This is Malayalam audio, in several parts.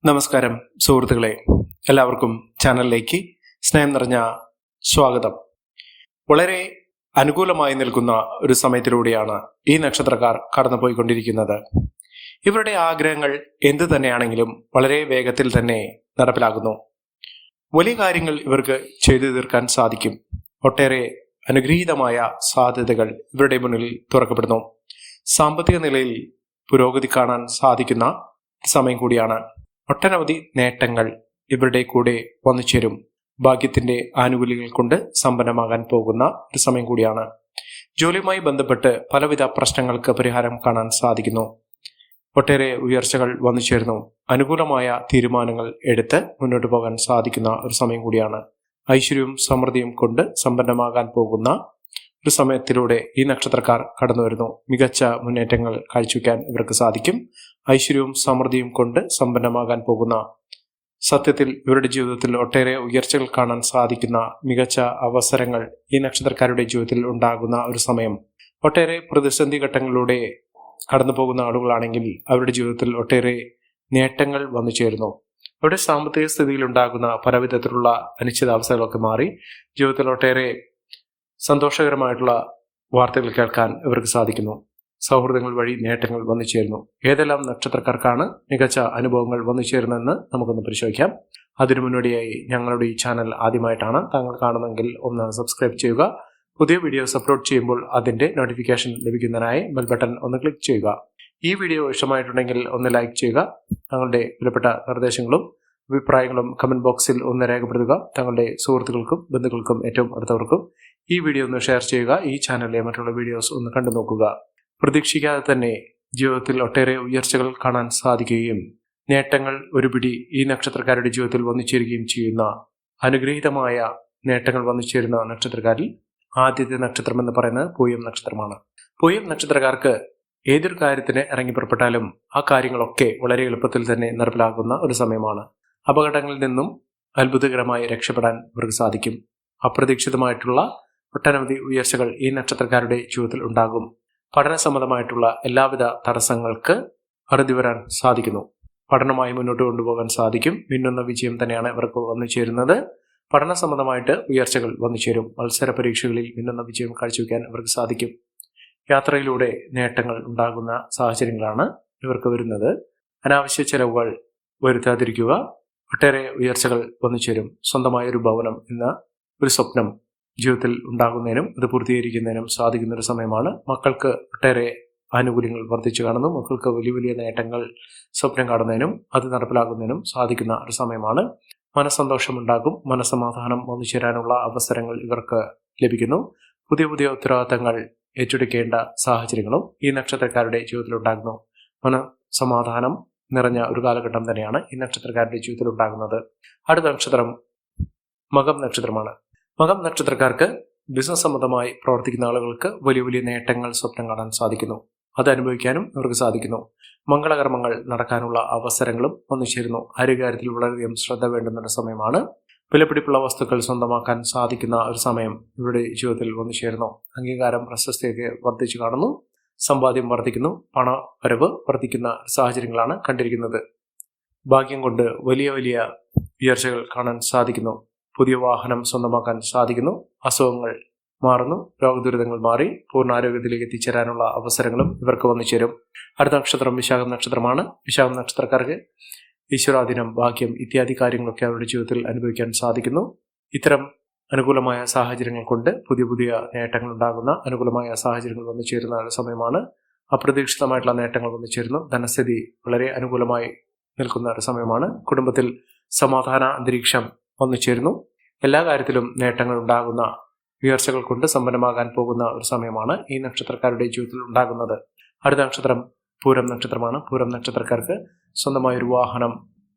നമസ്കാരം സുഹൃത്തുക്കളെ, എല്ലാവർക്കും ചാനലിലേക്ക് സ്നേഹം നിറഞ്ഞ സ്വാഗതം. വളരെ അനുകൂലമായി നിൽക്കുന്ന ഒരു സമയത്തിലൂടെയാണ് ഈ നക്ഷത്രക്കാർ കടന്നുപോയിക്കൊണ്ടിരിക്കുന്നത്. ഇവരുടെ ആഗ്രഹങ്ങൾ എന്തു തന്നെയാണെങ്കിലും വളരെ വേഗത്തിൽ തന്നെ നടപ്പിലാകുന്നു. വലിയ കാര്യങ്ങൾ ഇവർക്ക് ചെയ്തു തീർക്കാൻ സാധിക്കും. ഒട്ടേറെ അനുഗ്രഹീതമായ സാധ്യതകൾ ഇവരുടെ മുന്നിൽ തുറക്കപ്പെടുന്നു. സാമ്പത്തിക നിലയിൽ പുരോഗതി കാണാൻ സാധിക്കുന്ന സമയം കൂടിയാണ്. ഒട്ടനവധി നേട്ടങ്ങൾ ഇവരുടെ കൂടെ വന്നു ചേരും. ഭാഗ്യത്തിന്റെ ആനുകൂല്യങ്ങൾ കൊണ്ട് സമ്പന്നമാകാൻ പോകുന്ന ഒരു സമയം കൂടിയാണ്. ജോലിയുമായി ബന്ധപ്പെട്ട് പലവിധ പ്രശ്നങ്ങൾക്ക് പരിഹാരം കാണാൻ സാധിക്കുന്നു. ഒട്ടേറെ ഉയർച്ചകൾ വന്നു ചേരുന്നു. അനുകൂലമായ തീരുമാനങ്ങൾ എടുത്ത് മുന്നോട്ട് പോകാൻ സാധിക്കുന്ന ഒരു സമയം കൂടിയാണ്. ഐശ്വര്യവും സമൃദ്ധിയും കൊണ്ട് സമ്പന്നമാകാൻ പോകുന്ന ഒരു സമയത്തിലൂടെ ഈ നക്ഷത്രക്കാർ കടന്നു വരുന്നു. മികച്ച മുന്നേറ്റങ്ങൾ കാഴ്ചവെക്കാൻ ഇവർക്ക് സാധിക്കും. ഐശ്വര്യവും സമൃദ്ധിയും കൊണ്ട് സമ്പന്നമാകാൻ പോകുന്ന, സത്യത്തിൽ ഇവരുടെ ജീവിതത്തിൽ ഒട്ടേറെ ഉയർച്ചകൾ കാണാൻ സാധിക്കുന്ന മികച്ച അവസരങ്ങൾ ഈ നക്ഷത്രക്കാരുടെ ജീവിതത്തിൽ ഉണ്ടാകുന്ന ഒരു സമയം. ഒട്ടേറെ പ്രതിസന്ധി ഘട്ടങ്ങളിലൂടെ കടന്നു പോകുന്ന ആളുകളാണെങ്കിൽ അവരുടെ ജീവിതത്തിൽ ഒട്ടേറെ നേട്ടങ്ങൾ വന്നു ചേരുന്നു. അവരുടെ സാമ്പത്തിക സ്ഥിതിയിൽ ഉണ്ടാകുന്ന പലവിധത്തിലുള്ള അനിശ്ചിതാവസ്ഥകളൊക്കെ മാറി ജീവിതത്തിൽ ഒട്ടേറെ സന്തോഷകരമായിട്ടുള്ള വാർത്തകൾ കേൾക്കാൻ ഇവർക്ക് സാധിക്കുന്നു. സൗഹൃദങ്ങൾ വഴി നേട്ടങ്ങൾ വന്നു ചേരുന്നു. ഏതെല്ലാം നക്ഷത്രക്കാർക്കാണ് മികച്ച അനുഭവങ്ങൾ വന്നു ചേരുന്നതെന്ന് നമുക്കൊന്ന് പരിശോധിക്കാം. അതിനു മുന്നോടിയായി ഞങ്ങളുടെ ഈ ചാനൽ ആദ്യമായിട്ടാണ് താങ്കൾ കാണുന്നതെങ്കിൽ ഒന്ന് സബ്സ്ക്രൈബ് ചെയ്യുക. പുതിയ വീഡിയോസ് അപ്ലോഡ് ചെയ്യുമ്പോൾ അതിന്റെ നോട്ടിഫിക്കേഷൻ ലഭിക്കുന്നതിനായി ബെൽ ബട്ടൺ ഒന്ന് ക്ലിക്ക് ചെയ്യുക. ഈ വീഡിയോ ഇഷ്ടമായിട്ടുണ്ടെങ്കിൽ ഒന്ന് ലൈക്ക് ചെയ്യുക. തങ്ങളുടെ വിലപ്പെട്ട നിർദ്ദേശങ്ങളും അഭിപ്രായങ്ങളും കമന്റ് ബോക്സിൽ ഒന്ന് രേഖപ്പെടുത്തുക. തങ്ങളുടെ സുഹൃത്തുക്കൾക്കും ബന്ധുക്കൾക്കും ഏറ്റവും അടുത്തവർക്കും ഈ വീഡിയോ ഒന്ന് ഷെയർ ചെയ്യുക. ഈ ചാനലിലെ മറ്റുള്ള വീഡിയോസ് ഒന്ന് കണ്ടു നോക്കുക. പ്രതീക്ഷിക്കാതെ തന്നെ ജീവിതത്തിൽ ഒട്ടേറെ ഉയർച്ചകൾ കാണാൻ സാധിക്കുകയും നേട്ടങ്ങൾ ഒരു പിടി ഈ നക്ഷത്രക്കാരുടെ ജീവിതത്തിൽ വന്നു ചേരുകയും ചെയ്യുന്ന അനുഗ്രഹീതമായ നേട്ടങ്ങൾ വന്നു ചേരുന്ന നക്ഷത്രക്കാരിൽ ആദ്യത്തെ നക്ഷത്രം എന്ന് പറയുന്നത് പൂയം നക്ഷത്രമാണ്. പൂയം നക്ഷത്രക്കാർക്ക് ഏതൊരു കാര്യത്തിന് ഇറങ്ങി പുറപ്പെട്ടാലും ആ കാര്യങ്ങളൊക്കെ വളരെ എളുപ്പത്തിൽ തന്നെ നടപ്പിലാകുന്ന ഒരു സമയമാണ്. അപകടങ്ങളിൽ നിന്നും അത്ഭുതകരമായി രക്ഷപ്പെടാൻ ഇവർക്ക് സാധിക്കും. അപ്രതീക്ഷിതമായിട്ടുള്ള ഒട്ടനവധി ഉയർച്ചകൾ ഈ നക്ഷത്രക്കാരുടെ ജീവിതത്തിൽ ഉണ്ടാകും. പഠന സംബന്ധമായിട്ടുള്ള എല്ലാവിധ തടസ്സങ്ങൾക്ക് അറുതി വരാൻ സാധിക്കുന്നു. പഠനമായി മുന്നോട്ട് കൊണ്ടുപോകാൻ സാധിക്കും. മിന്നുന്ന വിജയം തന്നെയാണ് ഇവർക്ക് വന്നു ചേരുന്നത്. പഠന സംബന്ധമായിട്ട് ഉയർച്ചകൾ വന്നു ചേരും. മത്സര പരീക്ഷകളിൽ മിന്നുന്ന വിജയം കാഴ്ചവെക്കാൻ ഇവർക്ക് സാധിക്കും. യാത്രയിലൂടെ നേട്ടങ്ങൾ ഉണ്ടാകുന്ന സാഹചര്യങ്ങളാണ് ഇവർക്ക് വരുന്നത്. അനാവശ്യ ചെലവുകൾ വരുത്താതിരിക്കുക. ഒട്ടേറെ ഉയർച്ചകൾ വന്നു ചേരും. സ്വന്തമായ ഒരു ഭവനം എന്ന ഒരു സ്വപ്നം ജീവിതത്തിൽ ഉണ്ടാകുന്നതിനും അത് പൂർത്തീകരിക്കുന്നതിനും സാധിക്കുന്ന ഒരു സമയമാണ്. മക്കൾക്ക് ഒട്ടേറെ ആനുകൂല്യങ്ങൾ വർദ്ധിച്ചു കാണുന്നു. മക്കൾക്ക് വലിയ വലിയ നേട്ടങ്ങൾ സ്വപ്നം കാണുന്നതിനും അത് നടപ്പിലാക്കുന്നതിനും സാധിക്കുന്ന ഒരു സമയമാണ്. മനസ്സന്തോഷമുണ്ടാകും. മനസ്സമാധാനം വന്നു ചേരാനുള്ള അവസരങ്ങൾ ഇവർക്ക് ലഭിക്കുന്നു. പുതിയ പുതിയ ഉത്തരവാദിത്തങ്ങൾ ഏറ്റെടുക്കേണ്ട സാഹചര്യങ്ങളും ഈ നക്ഷത്രക്കാരുടെ ജീവിതത്തിൽ ഉണ്ടാകുന്നു. മനസ്സമാധാനം നിറഞ്ഞ ഒരു കാലഘട്ടം തന്നെയാണ് ഈ നക്ഷത്രക്കാരുടെ ജീവിതത്തിൽ ഉണ്ടാകുന്നത്. അടുത്ത നക്ഷത്രം മകം നക്ഷത്രമാണ്. മകം നക്ഷത്രക്കാർക്ക് ബിസിനസ് സംബന്ധമായി പ്രവർത്തിക്കുന്ന ആളുകൾക്ക് വലിയ വലിയ നേട്ടങ്ങൾ സ്വപ്നം കാണാൻ സാധിക്കുന്നു. അത് അനുഭവിക്കാനും ഇവർക്ക് സാധിക്കുന്നു. മംഗളകർമ്മങ്ങൾ നടക്കാനുള്ള അവസരങ്ങളും വന്നു ചേരുന്നു. ആരോഗ്യകാര്യത്തിൽ വളരെയധികം ശ്രദ്ധ വേണ്ടുന്ന ഒരു സമയമാണ്. വിലപിടിപ്പുള്ള വസ്തുക്കൾ സ്വന്തമാക്കാൻ സാധിക്കുന്ന ഒരു സമയം ഇവരുടെ ജീവിതത്തിൽ വന്നു ചേരുന്നു. അംഗീകാരം പ്രശസ്തിയൊക്കെ വർദ്ധിച്ചു കാണുന്നു. സമ്പാദ്യം വർദ്ധിക്കുന്നു. പണവരവ് വർദ്ധിക്കുന്ന സാഹചര്യങ്ങളാണ് കണ്ടിരിക്കുന്നത്. ഭാഗ്യം കൊണ്ട് വലിയ വലിയ ഉയർച്ചകൾ കാണാൻ സാധിക്കുന്നു. പുതിയ വാഹനം സ്വന്തമാക്കാൻ സാധിക്കുന്നു. അസുഖങ്ങൾ മാറുന്നു. രോഗദുരിതങ്ങൾ മാറി പൂർണ്ണ ആരോഗ്യത്തിലേക്ക് എത്തിച്ചേരാനുള്ള അവസരങ്ങളും ഇവർക്ക് വന്നു ചേരും. അടുത്ത നക്ഷത്രം വിശാഖം നക്ഷത്രമാണ്. വിശാഖം നക്ഷത്രക്കാർക്ക് ഈശ്വരാധീനം, ഭാഗ്യം ഇത്യാദി കാര്യങ്ങളൊക്കെ അവരുടെ ജീവിതത്തിൽ അനുഭവിക്കാൻ സാധിക്കുന്നു. ഇത്തരം അനുകൂലമായ സാഹചര്യങ്ങൾ കൊണ്ട് പുതിയ പുതിയ നേട്ടങ്ങൾ ഉണ്ടാകുന്ന അനുകൂലമായ സാഹചര്യങ്ങൾ വന്നു ചേരുന്ന സമയമാണ്. അപ്രതീക്ഷിതമായിട്ടുള്ള നേട്ടങ്ങൾ വന്നു ചേരുന്നു. ധനസ്ഥിതി വളരെ അനുകൂലമായി നിൽക്കുന്ന ഒരു സമയമാണ്. കുടുംബത്തിൽ സമാധാന അന്തരീക്ഷം വന്നു ചേരുന്നു. എല്ലാ കാര്യത്തിലും നേട്ടങ്ങൾ ഉണ്ടാകുന്ന, ഉയർച്ചകൾ കൊണ്ട് സമ്പന്നമാകാൻ പോകുന്ന ഒരു സമയമാണ് ഈ നക്ഷത്രക്കാരുടെ ജീവിതത്തിൽ ഉണ്ടാകുന്നത്. അടുത്ത നക്ഷത്രം പൂരം നക്ഷത്രമാണ്. പൂരം നക്ഷത്രക്കാർക്ക് സ്വന്തമായ ഒരു വാഹനം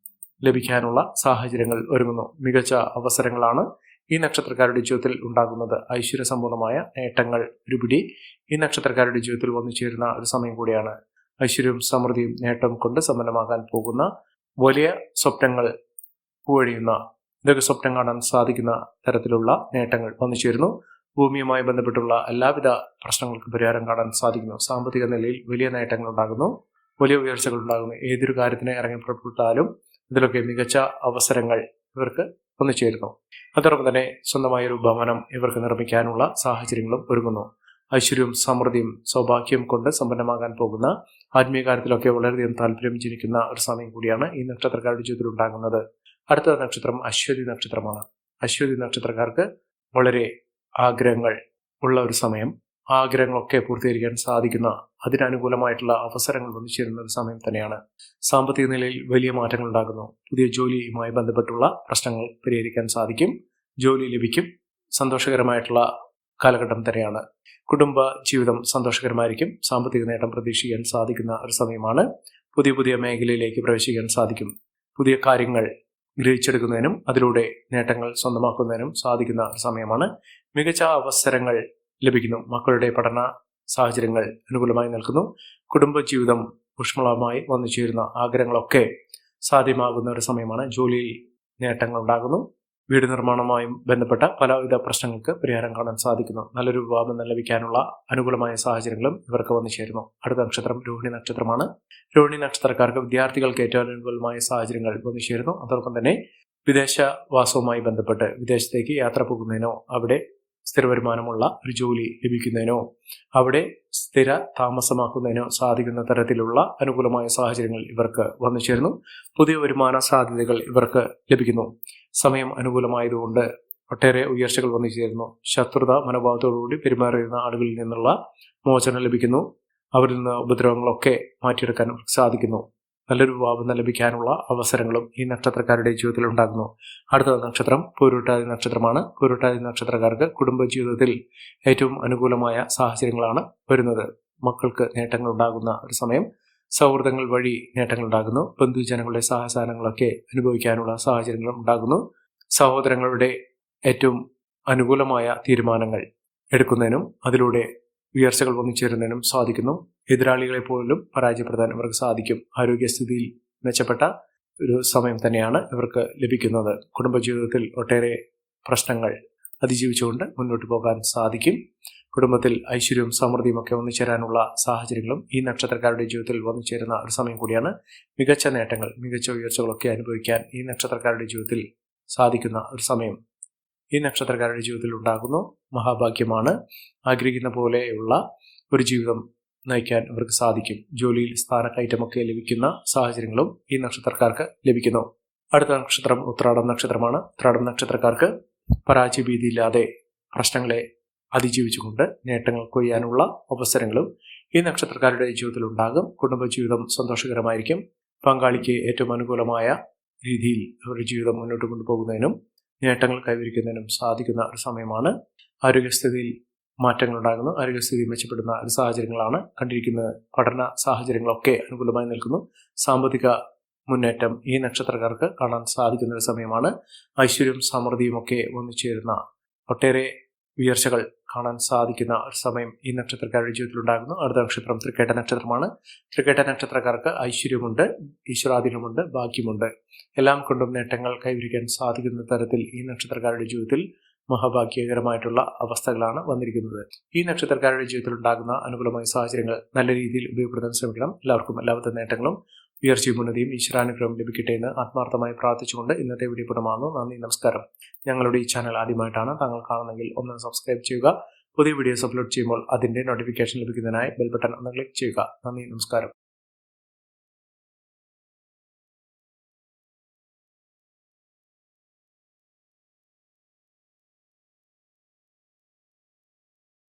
ലഭിക്കാനുള്ള സാഹചര്യങ്ങൾ ഒരുങ്ങുന്നു. മികച്ച അവസരങ്ങളാണ് ഈ നക്ഷത്രക്കാരുടെ ജീവിതത്തിൽ ഉണ്ടാകുന്നത്. ഐശ്വര്യസമ്പൂർണമായ നേട്ടങ്ങൾ ഒരുപിടി ഈ നക്ഷത്രക്കാരുടെ ജീവിതത്തിൽ വന്നു ചേരുന്ന ഒരു സമയം കൂടിയാണ്. ഐശ്വര്യവും സമൃദ്ധിയും നേട്ടം കൊണ്ട് സമ്പന്നമാകാൻ പോകുന്ന, വലിയ സ്വപ്നങ്ങൾ പൂവഴിയുന്ന, ഇതൊക്കെ സ്വപ്നം കാണാൻ സാധിക്കുന്ന തരത്തിലുള്ള നേട്ടങ്ങൾ വന്നു ചേരുന്നു. ഭൂമിയുമായി ബന്ധപ്പെട്ടുള്ള എല്ലാവിധ പ്രശ്നങ്ങൾക്ക് പരിഹാരം കാണാൻ സാധിക്കുന്നു. സാമ്പത്തിക നിലയിൽ വലിയ നേട്ടങ്ങൾ ഉണ്ടാകുന്നു. വലിയ ഉയർച്ചകൾ ഉണ്ടാകുന്നു. ഏതൊരു കാര്യത്തിന് ഇറങ്ങി പുറപ്പെട്ടാലും ഇതിലൊക്കെ മികച്ച അവസരങ്ങൾ ഇവർക്ക് വന്നുചേരുന്നു. അതോടൊപ്പം തന്നെ സ്വന്തമായൊരു ഭവനം ഇവർക്ക് നിർമ്മിക്കാനുള്ള സാഹചര്യങ്ങളും ഒരുങ്ങുന്നു. ഐശ്വര്യവും സമൃദ്ധിയും സൗഭാഗ്യം കൊണ്ട് സമ്പന്നമാകാൻ പോകുന്ന ആത്മീയ കാര്യത്തിലൊക്കെ വളരെയധികം താല്പര്യം ജനിക്കുന്ന ഒരു സമയം കൂടിയാണ് ഈ നക്ഷത്രക്കാരുടെ ജീവിതത്തിൽ ഉണ്ടാകുന്നത്. അടുത്ത നക്ഷത്രം അശ്വതി നക്ഷത്രമാണ്. അശ്വതി നക്ഷത്രക്കാർക്ക് വളരെ ആഗ്രഹങ്ങൾ ഉള്ള ഒരു സമയം, ആഗ്രഹങ്ങളൊക്കെ പൂർത്തീകരിക്കാൻ സാധിക്കുന്ന അതിനനുകൂലമായിട്ടുള്ള അവസരങ്ങൾ വന്നു ചേരുന്ന ഒരു സമയം തന്നെയാണ്. സാമ്പത്തിക നിലയിൽ വലിയ മാറ്റങ്ങൾ ഉണ്ടാകുന്നു. പുതിയ ജോലിയുമായി ബന്ധപ്പെട്ടുള്ള പ്രശ്നങ്ങൾ പരിഹരിക്കാൻ സാധിക്കും. ജോലി ലഭിക്കും. സന്തോഷകരമായിട്ടുള്ള കാലഘട്ടം തന്നെയാണ്. കുടുംബ ജീവിതം സന്തോഷകരമായിരിക്കും. സാമ്പത്തിക നേട്ടം പ്രതീക്ഷിക്കാൻ സാധിക്കുന്ന ഒരു സമയമാണ്. പുതിയ പുതിയ മേഖലയിലേക്ക് പ്രവേശിക്കാൻ സാധിക്കും. പുതിയ കാര്യങ്ങൾ ഗ്രഹിച്ചെടുക്കുന്നതിനും അതിലൂടെ നേട്ടങ്ങൾ സ്വന്തമാക്കുന്നതിനും സാധിക്കുന്ന ഒരു സമയമാണ്. മികച്ച അവസരങ്ങൾ ലഭിക്കുന്നു. മക്കളുടെ പഠന സാഹചര്യങ്ങൾ അനുകൂലമായി നിൽക്കുന്നു. കുടുംബജീവിതം ഊഷ്മളമായി വന്നു ചേരുന്ന ആഗ്രഹങ്ങളൊക്കെ സാധ്യമാകുന്ന ഒരു സമയമാണ്. ജോലിയിൽ നേട്ടങ്ങൾ ഉണ്ടാകുന്നു. വീട് നിർമ്മാണവുമായും ബന്ധപ്പെട്ട പലവിധ പ്രശ്നങ്ങൾക്ക് പരിഹാരം കാണാൻ സാധിക്കുന്നു. നല്ലൊരു വിവാഹം ലഭിക്കാനുള്ള അനുകൂലമായ സാഹചര്യങ്ങളും ഇവർക്ക് വന്നു ചേരുന്നു. അടുത്ത നക്ഷത്രം രോഹിണി നക്ഷത്രമാണ്. രോഹിണി നക്ഷത്രക്കാർക്ക് വിദ്യാർത്ഥികൾക്ക് ഏറ്റവും അനുകൂലമായ സാഹചര്യങ്ങൾ വന്നു ചേരുന്നു. അതോടൊപ്പം തന്നെ വിദേശവാസവുമായി ബന്ധപ്പെട്ട് വിദേശത്തേക്ക് യാത്ര പോകുന്നതിനോ അവിടെ സ്ഥിര വരുമാനമുള്ള ഒരു ജോലി ലഭിക്കുന്നതിനോ അവിടെ സ്ഥിര താമസമാക്കുന്നതിനോ സാധിക്കുന്ന തരത്തിലുള്ള അനുകൂലമായ സാഹചര്യങ്ങൾ ഇവർക്ക് വന്നു ചേരുന്നു. പുതിയ വരുമാന സാധ്യതകൾ ഇവർക്ക് ലഭിക്കുന്നു. സമയം അനുകൂലമായതുകൊണ്ട് ഒട്ടേറെ ഉയർച്ചകൾ വന്നു ചേരുന്നു. ശത്രുത മനോഭാവത്തോടുകൂടി പെരുമാറിയിരുന്ന ആളുകളിൽ നിന്നുള്ള മോചനം ലഭിക്കുന്നു. അവരിൽ നിന്ന് ഉപദ്രവങ്ങളൊക്കെ മാറ്റിയെടുക്കാൻ സാധിക്കുന്നു. നല്ലൊരു വിവാഹം ലഭിക്കാനുള്ള അവസരങ്ങളും ഈ നക്ഷത്രക്കാരുടെ ജീവിതത്തിൽ ഉണ്ടാകുന്നു. അടുത്ത നക്ഷത്രം പൂരുരുട്ടാതി നക്ഷത്രമാണ്. പൂരുരുട്ടാതി നക്ഷത്രക്കാർക്ക് കുടുംബജീവിതത്തിൽ ഏറ്റവും അനുകൂലമായ സാഹചര്യങ്ങളാണ് വരുന്നത്. മക്കൾക്ക് നേട്ടങ്ങൾ ഉണ്ടാകുന്ന ഒരു സമയം. സൗഹൃദങ്ങൾ വഴി നേട്ടങ്ങൾ ഉണ്ടാകുന്നു. ബന്ധുജനങ്ങളുടെ സഹസാനങ്ങളൊക്കെ അനുഭവിക്കാനുള്ള സാഹചര്യങ്ങളും ഉണ്ടാകുന്നു. സഹോദരങ്ങളുടെ ഏറ്റവും അനുകൂലമായ തീരുമാനങ്ങൾ എടുക്കുന്നതിനും അതിലൂടെ ഉയർച്ചകൾ വന്നു ചേരുന്നതിനും സാധിക്കുന്നു. എതിരാളികളെ പോലും പരാജയപ്പെടുത്താൻ ഇവർക്ക് സാധിക്കും. ആരോഗ്യസ്ഥിതിയിൽ മെച്ചപ്പെട്ട ഒരു സമയം തന്നെയാണ് ഇവർക്ക് ലഭിക്കുന്നത്. കുടുംബജീവിതത്തിൽ ഒട്ടേറെ പ്രശ്നങ്ങൾ അതിജീവിച്ചുകൊണ്ട് മുന്നോട്ട് പോകാൻ സാധിക്കും. കുടുംബത്തിൽ ഐശ്വര്യവും സമൃദ്ധിയും ഒക്കെ വന്നു ചേരാനുള്ള സാഹചര്യങ്ങളും ഈ നക്ഷത്രക്കാരുടെ ജീവിതത്തിൽ വന്നു ചേരുന്ന ഒരു സമയം കൂടിയാണ്. മികച്ച നേട്ടങ്ങൾ, മികച്ച ഉയർച്ചകളൊക്കെ അനുഭവിക്കാൻ ഈ നക്ഷത്രക്കാരുടെ ജീവിതത്തിൽ സാധിക്കുന്ന ഒരു സമയം ഈ നക്ഷത്രക്കാരുടെ ജീവിതത്തിൽ ഉണ്ടാകുന്നു. മഹാഭാഗ്യമാണ്. ആഗ്രഹിക്കുന്ന പോലെയുള്ള ഒരു ജീവിതം നയിക്കാൻ ഇവർക്ക് സാധിക്കും. ജോലിയിൽ സ്ഥാനക്കയറ്റമൊക്കെ ലഭിക്കുന്ന സാഹചര്യങ്ങളും ഈ നക്ഷത്രക്കാർക്ക് ലഭിക്കുന്നു. അടുത്ത നക്ഷത്രം ഉത്രാടം നക്ഷത്രമാണ്. ഉത്രാടം നക്ഷത്രക്കാർക്ക് പരാജയഭീതിയില്ലാതെ പ്രശ്നങ്ങളെ അതിജീവിച്ചുകൊണ്ട് നേട്ടങ്ങൾ കൊയ്യാനുള്ള അവസരങ്ങളും ഈ നക്ഷത്രക്കാരുടെ ജീവിതത്തിൽ ഉണ്ടാകും. കുടുംബജീവിതം സന്തോഷകരമായിരിക്കും. പങ്കാളിക്ക് ഏറ്റവും അനുകൂലമായ രീതിയിൽ അവരുടെ ജീവിതം മുന്നോട്ട് കൊണ്ടുപോകുന്നതിനും നേട്ടങ്ങൾ കൈവരിക്കുന്നതിനും സാധിക്കുന്ന ഒരു സമയമാണ്. ആരോഗ്യസ്ഥിതിയിൽ മാറ്റങ്ങൾ ഉണ്ടാകുന്നു. ആരോഗ്യസ്ഥിതി മെച്ചപ്പെടുന്ന ഒരു സാഹചര്യങ്ങളാണ് കണ്ടിരിക്കുന്നത്. പഠന സാഹചര്യങ്ങളൊക്കെ അനുകൂലമായി നിൽക്കുന്നു. സാമ്പത്തിക മുന്നേറ്റം ഈ നക്ഷത്രക്കാർക്ക് കാണാൻ സാധിക്കുന്ന ഒരു സമയമാണ്. ഐശ്വര്യവും സമൃദ്ധിയും ഒക്കെ വന്നു ചേരുന്ന ഒട്ടേറെ ഉയർച്ചകൾ കാണാൻ സാധിക്കുന്ന ഒരു സമയം ഈ നക്ഷത്രക്കാരുടെ ജീവിതത്തിൽ ഉണ്ടാകുന്നു. അടുത്ത നക്ഷത്രം തൃക്കേട്ട നക്ഷത്രമാണ്. തൃക്കേട്ട നക്ഷത്രക്കാർക്ക് ഐശ്വര്യമുണ്ട്, ഈശ്വരാധീനമുണ്ട്, ഭാഗ്യമുണ്ട്. എല്ലാം കൊണ്ടും നേട്ടങ്ങൾ കൈവരിക്കാൻ സാധിക്കുന്ന തരത്തിൽ ഈ നക്ഷത്രക്കാരുടെ ജീവിതത്തിൽ മഹാഭാഗ്യകരമായിട്ടുള്ള അവസ്ഥകളാണ് വന്നിരിക്കുന്നത്. ഈ നക്ഷത്രക്കാരുടെ ജീവിതത്തിൽ ഉണ്ടാകുന്ന അനുകൂലമായ സാഹചര്യങ്ങൾ നല്ല രീതിയിൽ ഉപയോഗപ്പെടുത്താൻ ശ്രമിക്കണം. എല്ലാവർക്കും എല്ലാവിധ നേട്ടങ്ങളും ഉയർച്ചയും ഉന്നതിയും ഈശ്വരാനുഗ്രഹം ലഭിക്കട്ടെ എന്ന് ആത്മാർത്ഥമായി പ്രാർത്ഥിച്ചുകൊണ്ട് ഇന്നത്തെ വീഡിയോ പൂർണ്ണമാകുന്നു. നന്ദി, നമസ്കാരം. ഞങ്ങളുടെ ഈ ചാനൽ ആദ്യമായിട്ടാണ് താങ്കൾ കാണുന്നതെങ്കിൽ ഒന്ന് സബ്സ്ക്രൈബ് ചെയ്യുക. പുതിയ വീഡിയോസ് അപ്ലോഡ് ചെയ്യുമ്പോൾ അതിന്റെ നോട്ടിഫിക്കേഷൻ ലഭിക്കുന്നതിനായി ബെൽ ബട്ടൺ ഒന്ന് ക്ലിക്ക് ചെയ്യുക. നന്ദി, നമസ്കാരം.